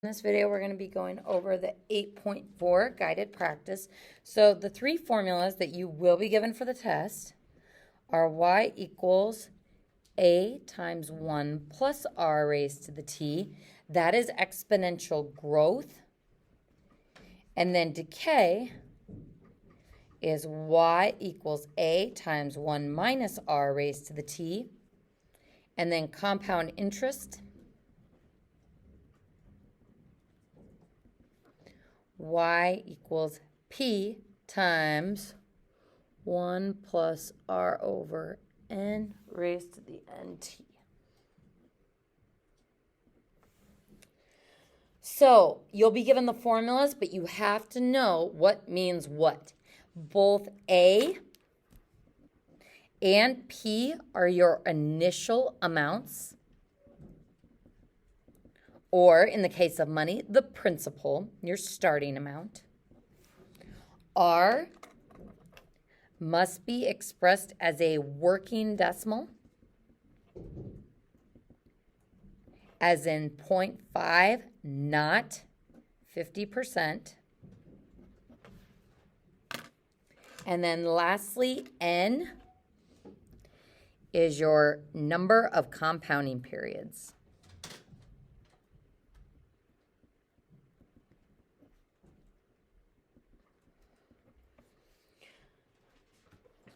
In this video, we're going to be going over the 8.4 guided practice. So the three formulas that you will be given for the test are y equals a times 1 plus r raised to the t. That is exponential growth. And then decay is y equals a times 1 minus r raised to the t. And then compound interest, y equals p times 1 plus r over n raised to the nt. So you'll be given the formulas, but you have to know what means what. Both a and p are your initial amounts, or in the case of money, the principal, your starting amount. R must be expressed as a working decimal, as in 0.5, not 50%. And then lastly, N is your number of compounding periods.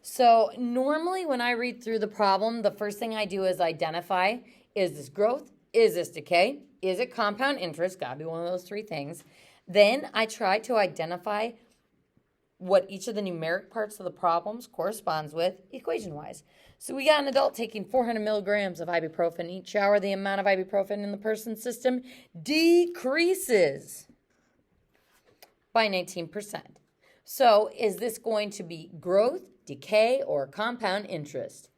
So normally when I read through the problem, the first thing I do is identify, is this growth? Is this decay? Is it compound interest? Gotta be one of those three things. Then I try to identify what each of the numeric parts of the problems corresponds with equation-wise. So we got an adult taking 400 milligrams of ibuprofen each hour. The amount of ibuprofen in the person's system decreases by 19%. So is this going to be growth, decay, or compound interest?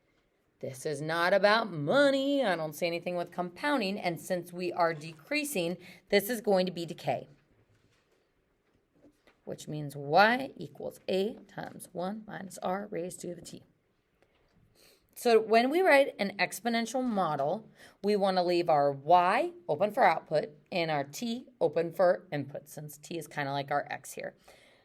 This is not about money. I don't say anything with compounding. And since we are decreasing, this is going to be decay, which means y equals a times 1 minus r raised to the t. So when we write an exponential model, we want to leave our y open for output and our t open for input, since t is kind of like our x here.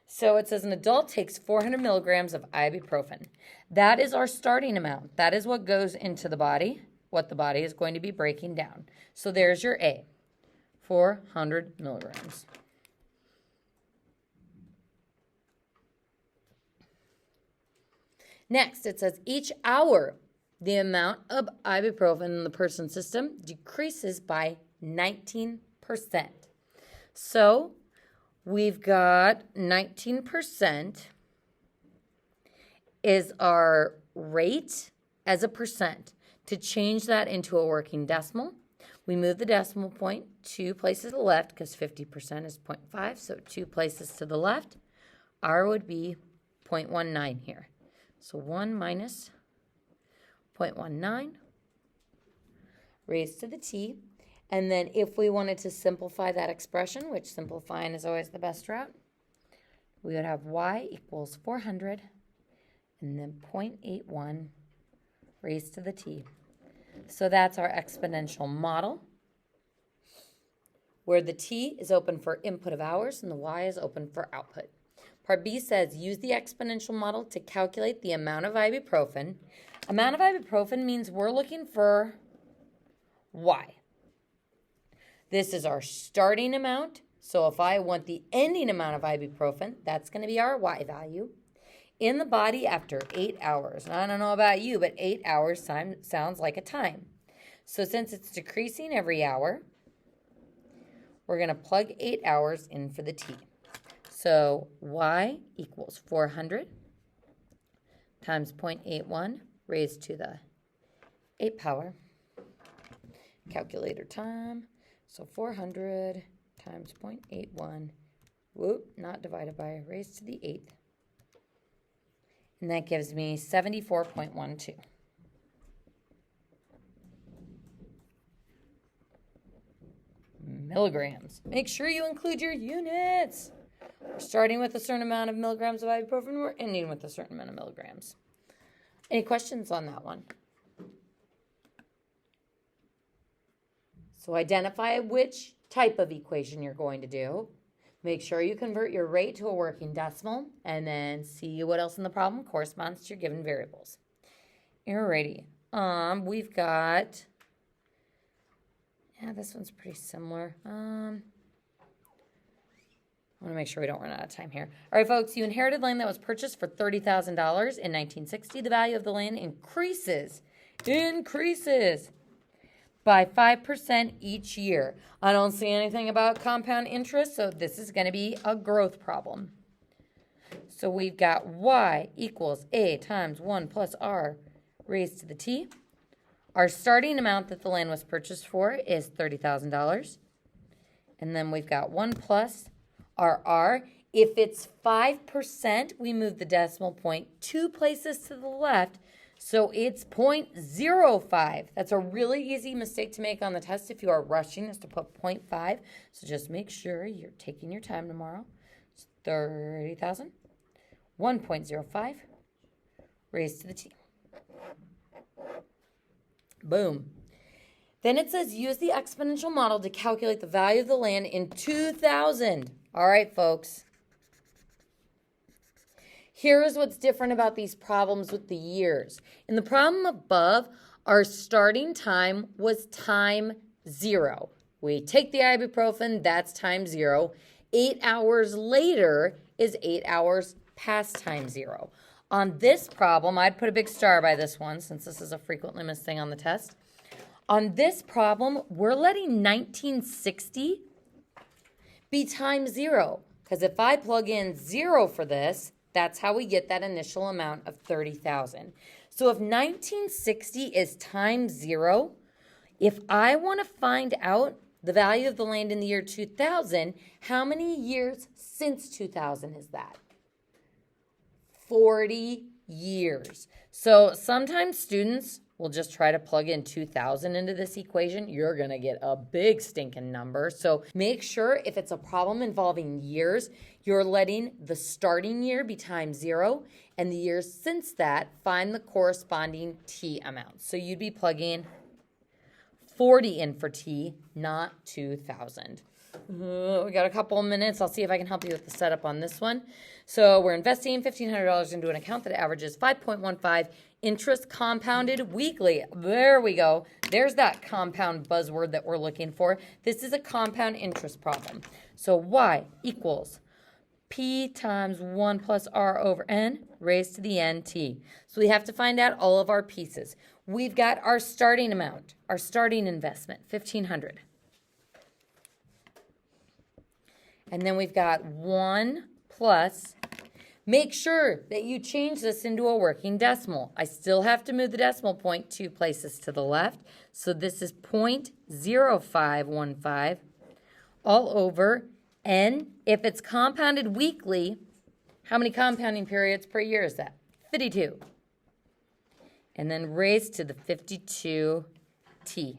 So it says an adult takes 400 milligrams of ibuprofen. That is our starting amount. That is what goes into the body, what the body is going to be breaking down. So there's your A, 400 milligrams. Next, it says each hour, the amount of ibuprofen in the person's system decreases by 19%. So we've got 19% is our rate as a percent. To change that into a working decimal, we move the decimal point 2 places to the left because 50% is 0.5, so 2 places to the left. R would be 0.19 here. So 1 minus 0.19 raised to the t. And then if we wanted to simplify that expression, which simplifying is always the best route, we would have y equals 400 and then 0.81 raised to the t. So that's our exponential model, where the t is open for input of hours and the y is open for output. Part B says use the exponential model to calculate the amount of ibuprofen. Amount of ibuprofen means we're looking for y. This is our starting amount. So if I want the ending amount of ibuprofen, that's going to be our y value in the body after 8 hours. Now, I don't know about you, but 8 hours sounds like a time. So since it's decreasing every hour, we're going to plug 8 hours in for the t. So y equals 400 times 0.81 raised to the 8th power. Calculator time. So 400 times 0.81, not divided by, raised to the 8th. And that gives me 74.12. Milligrams. Make sure you include your units. We're starting with a certain amount of milligrams of ibuprofen. We're ending with a certain amount of milligrams. Any questions on that one? So identify which type of equation you're going to do. Make sure you convert your rate to a working decimal and then see what else in the problem corresponds to your given variables. Alrighty. We've got, yeah, this one's pretty similar. I want to make sure we don't run out of time here. All right, folks, you inherited land that was purchased for $30,000 in 1960. The value of the land increases by 5% each year. I don't see anything about compound interest, so this is going to be a growth problem. So we've got y equals a times 1 plus r raised to the t. Our starting amount that the land was purchased for is $30,000. And then we've got 1 plus our r. If it's 5%, we move the decimal point 2 places to the left, so it's 0.05. That's a really easy mistake to make on the test if you are rushing, is to put 0.5. So just make sure you're taking your time tomorrow. It's 30,000, 1.05 raised to the t. Boom. Then it says use the exponential model to calculate the value of the land in 2000. All right, folks. Here's what's different about these problems with the years. In the problem above, our starting time was time 0. We take the ibuprofen, that's time 0. 8 hours later is 8 hours past time 0. On this problem, I'd put a big star by this one since this is a frequently missed thing on the test. On this problem, we're letting 1960 be time 0. Because if I plug in 0 for this, that's how we get that initial amount of 30,000. So if 1960 is time 0, if I want to find out the value of the land in the year 2000, how many years since 2000 is that? 40 years. So sometimes students will just try to plug in 2000 into this equation. You're going to get a big stinking number. So make sure if it's a problem involving years, you're letting the starting year be time 0 and the years since that find the corresponding t amount. So you'd be plugging 40 in for t, not 2000. We got a couple of minutes. I'll see if I can help you with the setup on this one. So we're investing $1,500 into an account that averages 5.15 interest compounded weekly. There we go. There's that compound buzzword that we're looking for. This is a compound interest problem. So y equals p times 1 plus r over n raised to the nt. So we have to find out all of our pieces. We've got our starting amount, our starting investment, $1,500. And then we've got 1 plus, make sure that you change this into a working decimal. I still have to move the decimal point 2 places to the left. So this is 0.0515 all over n. If it's compounded weekly, how many compounding periods per year is that? 52. And then raised to the 52t.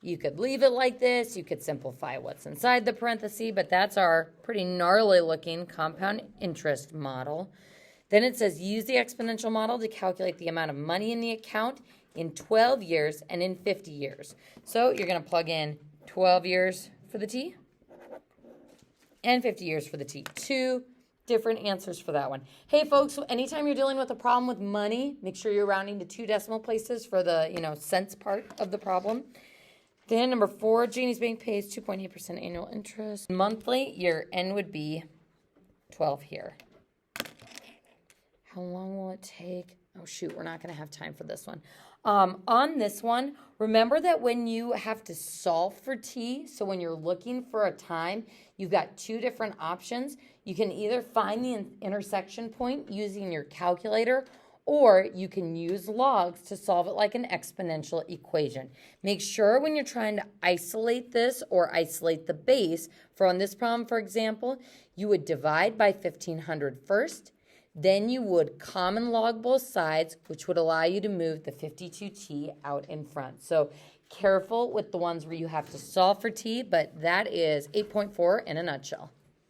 You could leave it like this. You could simplify what's inside the parenthesis, but that's our pretty gnarly looking compound interest model. Then it says use the exponential model to calculate the amount of money in the account in 12 years and in 50 years. So you're going to plug in 12 years for the t and 50 years for the t. 2 different answers for that one. Hey folks, so anytime you're dealing with a problem with money, make sure you're rounding to 2 decimal places for the, cents part of the problem. Then number 4, Janie's Bank pays 2.8% annual interest. Monthly, your N would be 12 here. How long will it take? Oh shoot, we're not going to have time for this one. On this one, remember that when you have to solve for t, so when you're looking for a time, you've got 2 different options. You can either find the intersection point using your calculator, or you can use logs to solve it like an exponential equation. Make sure when you're trying to isolate this or isolate the base, for on this problem, for example, you would divide by 1,500 first, then you would common log both sides, which would allow you to move the 52t out in front. So careful with the ones where you have to solve for t, but that is 8.4 in a nutshell.